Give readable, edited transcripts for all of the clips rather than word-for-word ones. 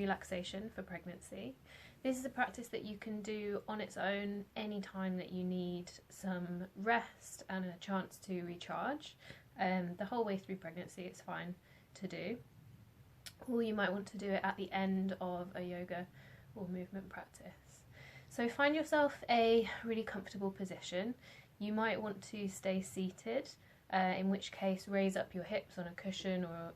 relaxation for pregnancy. This is a practice that you can do on its own anytime that you need some rest and a chance to recharge. The whole way through pregnancy it's fine to do. Or you might want to do it at the end of a yoga or movement practice. So find yourself a really comfortable position. You might want to stay seated, in which case raise up your hips on a cushion or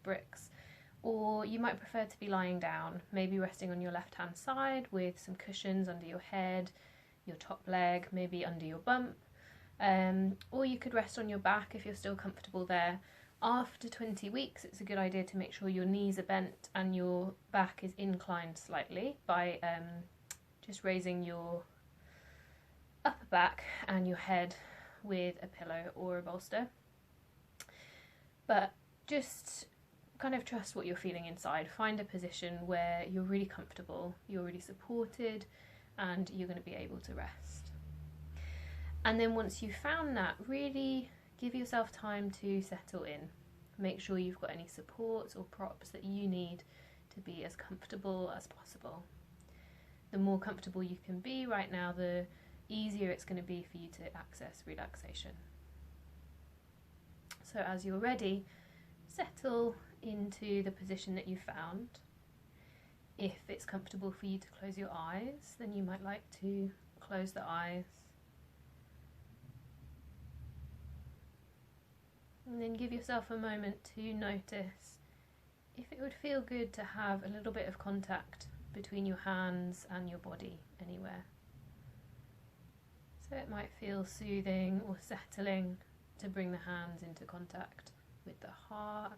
bricks. Or you might prefer to be lying down, maybe resting on your left hand side with some cushions under your head, your top leg, maybe under your bump. Or you could rest on your back if you're still comfortable there. After 20 weeks, it's a good idea to make sure your knees are bent and your back is inclined slightly by just raising your upper back and your head with a pillow or a bolster. But just kind of trust what you're feeling inside. Find a position where you're really comfortable, you're really supported, and you're going to be able to rest. And then once you've found that, really give yourself time to settle in. Make sure you've got any supports or props that you need to be as comfortable as possible. The more comfortable you can be right now, the easier it's going to be for you to access relaxation. So as you're ready, settle into the position that you found. If it's comfortable for you to close your eyes, then you might like to close the eyes. And then give yourself a moment to notice if it would feel good to have a little bit of contact between your hands and your body anywhere. So it might feel soothing or settling to bring the hands into contact with the heart,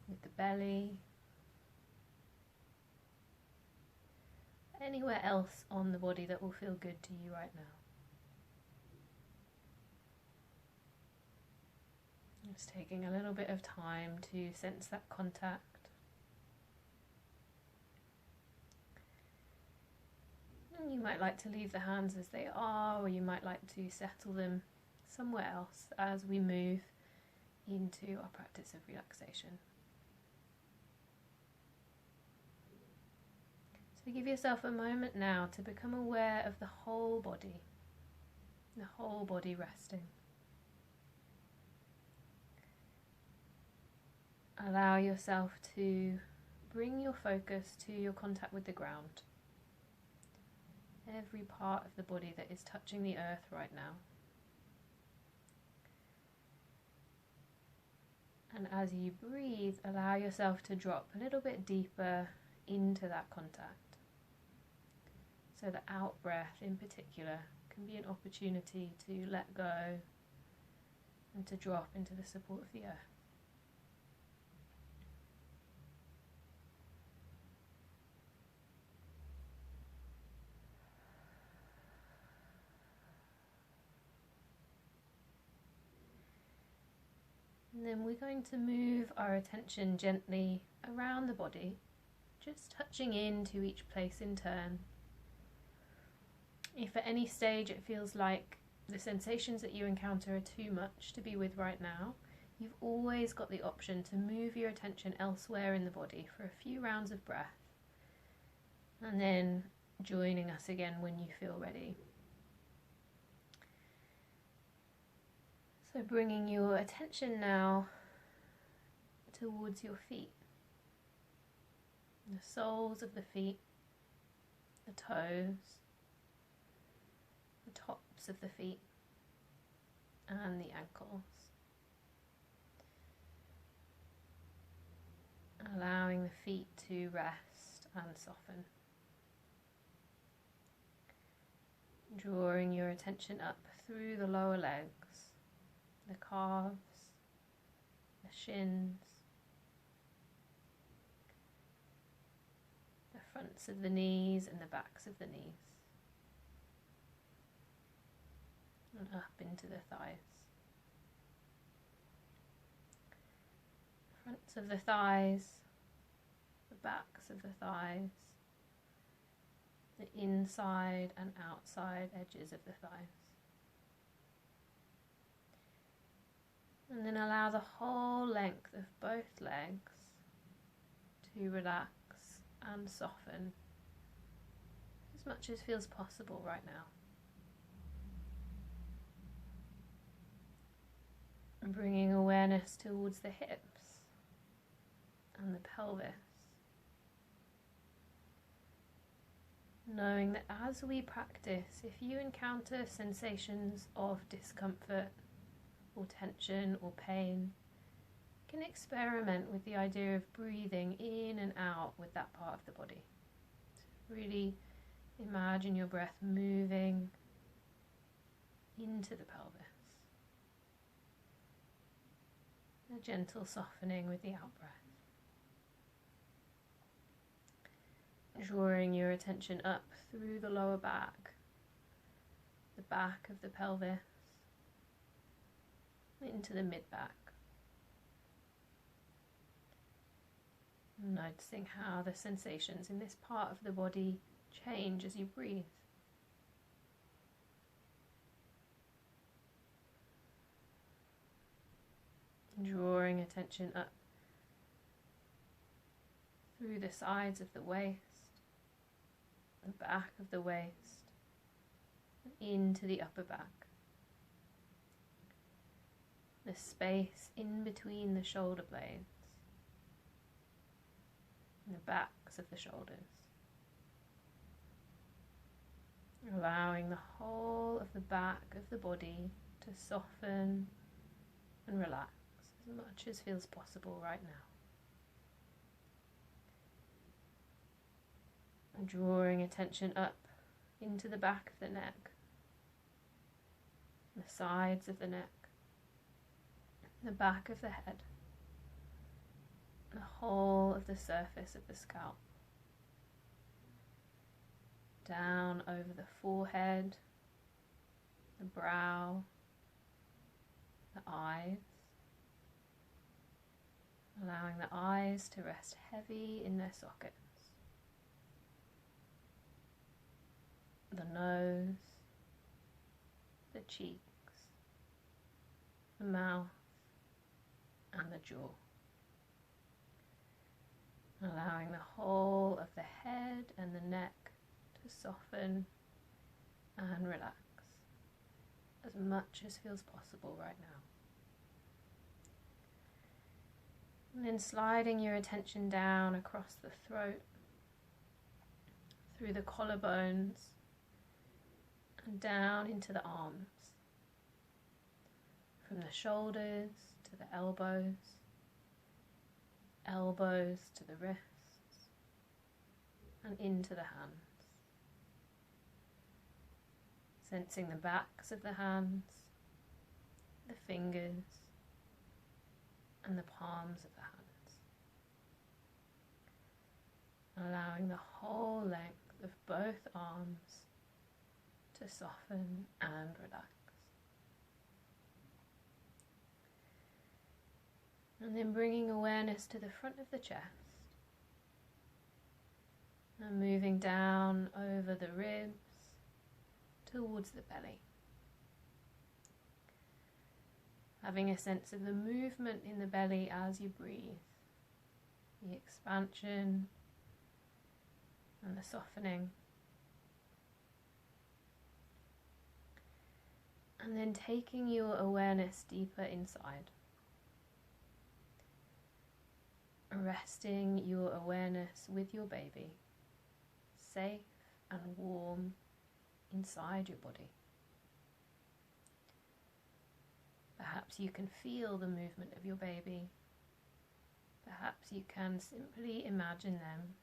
with the belly, anywhere else on the body that will feel good to you right now. Just taking a little bit of time to sense that contact. And you might like to leave the hands as they are, or you might like to settle them somewhere else as we move into our practice of relaxation. So give yourself a moment now to become aware of the whole body resting. Allow yourself to bring your focus to your contact with the ground. Every part of the body that is touching the earth right now. And as you breathe, allow yourself to drop a little bit deeper into that contact. So the out breath in particular can be an opportunity to let go and to drop into the support of the earth. And then we're going to move our attention gently around the body, just touching into each place in turn. If at any stage it feels like the sensations that you encounter are too much to be with right now, you've always got the option to move your attention elsewhere in the body for a few rounds of breath, and then joining us again when you feel ready. So bringing your attention now towards your feet, the soles of the feet, the toes, the tops of the feet, and the ankles. Allowing the feet to rest and soften. Drawing your attention up through the lower legs, the calves, the shins, the fronts of the knees and the backs of the knees, and up into the thighs. Fronts of the thighs, the backs of the thighs, the inside and outside edges of the thighs. And then allow the whole length of both legs to relax and soften as much as feels possible right now. And bringing awareness towards the hips and the pelvis. Knowing that as we practice, if you encounter sensations of discomfort or tension or pain, you can experiment with the idea of breathing in and out with that part of the body. Really imagine your breath moving into the pelvis. A gentle softening with the out-breath. Drawing your attention up through the lower back, the back of the pelvis, into the mid-back. Noticing how the sensations in this part of the body change as you breathe. Drawing attention up through the sides of the waist, the back of the waist, and into the upper back. The space in between the shoulder blades and the backs of the shoulders. Allowing the whole of the back of the body to soften and relax as much as feels possible right now. And drawing attention up into the back of the neck, the sides of the neck, the back of the head, the whole of the surface of the scalp, down over the forehead, the brow, the eyes, allowing the eyes to rest heavy in their sockets, the nose, the cheeks, the mouth, and the jaw. Allowing the whole of the head and the neck to soften and relax as much as feels possible right now. And then sliding your attention down across the throat, through the collarbones, and down into the arms, from the shoulders to the elbows, elbows to the wrists, and into the hands. Sensing the backs of the hands, the fingers, and the palms of the hands. Allowing the whole length of both arms to soften and relax. And then bringing awareness to the front of the chest and moving down over the ribs towards the belly. Having a sense of the movement in the belly as you breathe, the expansion and the softening. And then taking your awareness deeper inside. Resting your awareness with your baby, safe and warm inside your body. Perhaps you can feel the movement of your baby. Perhaps you can simply imagine them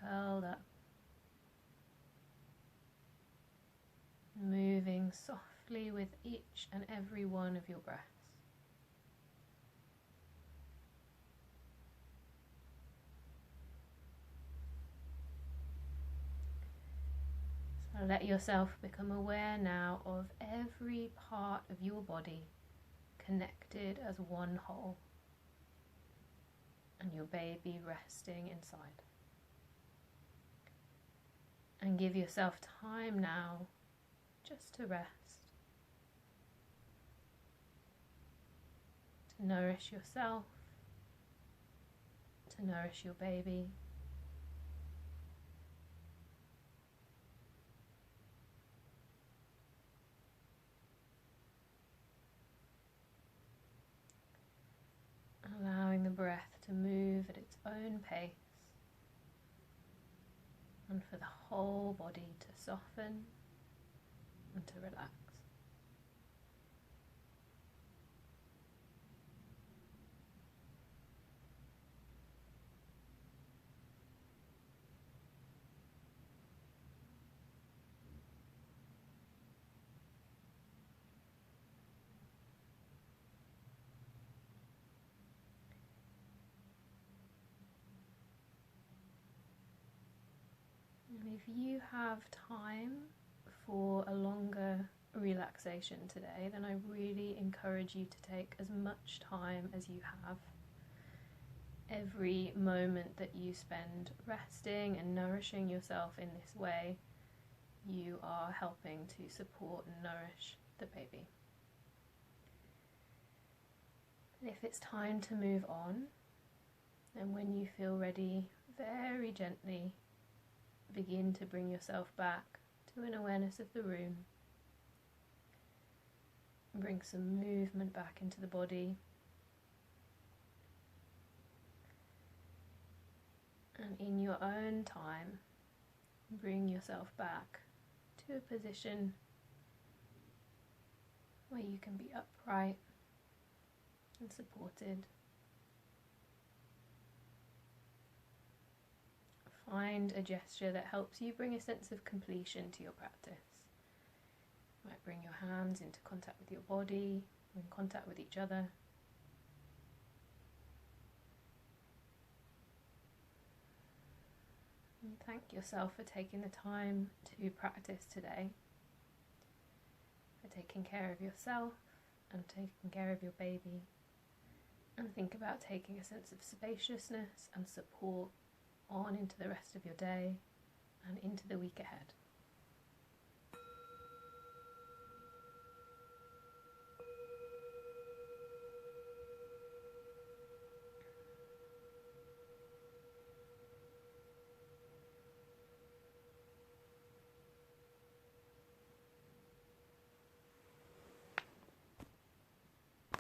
curled up, moving softly with each and every one of your breaths. So let yourself become aware now of every part of your body connected as one whole, and your baby resting inside. And give yourself time now just to rest, to nourish yourself, to to nourish your baby. Allowing the breath to move at its own pace, and for the whole body to soften and to relax. And if you have time for a longer relaxation today, then I really encourage you to take as much time as you have. Every moment that you spend resting and nourishing yourself in this way, you are helping to support and nourish the baby. If it's time to move on, then when you feel ready, very gently begin to bring yourself back to an awareness of the room. Bring some movement back into the body. And in your own time, bring yourself back to a position where you can be upright and supported. Find a gesture that helps you bring a sense of completion to your practice. You might bring your hands into contact with your body, or in contact with each other. And thank yourself for taking the time to practice today, for taking care of yourself and taking care of your baby. And think about taking a sense of spaciousness and support on into the rest of your day and into the week ahead.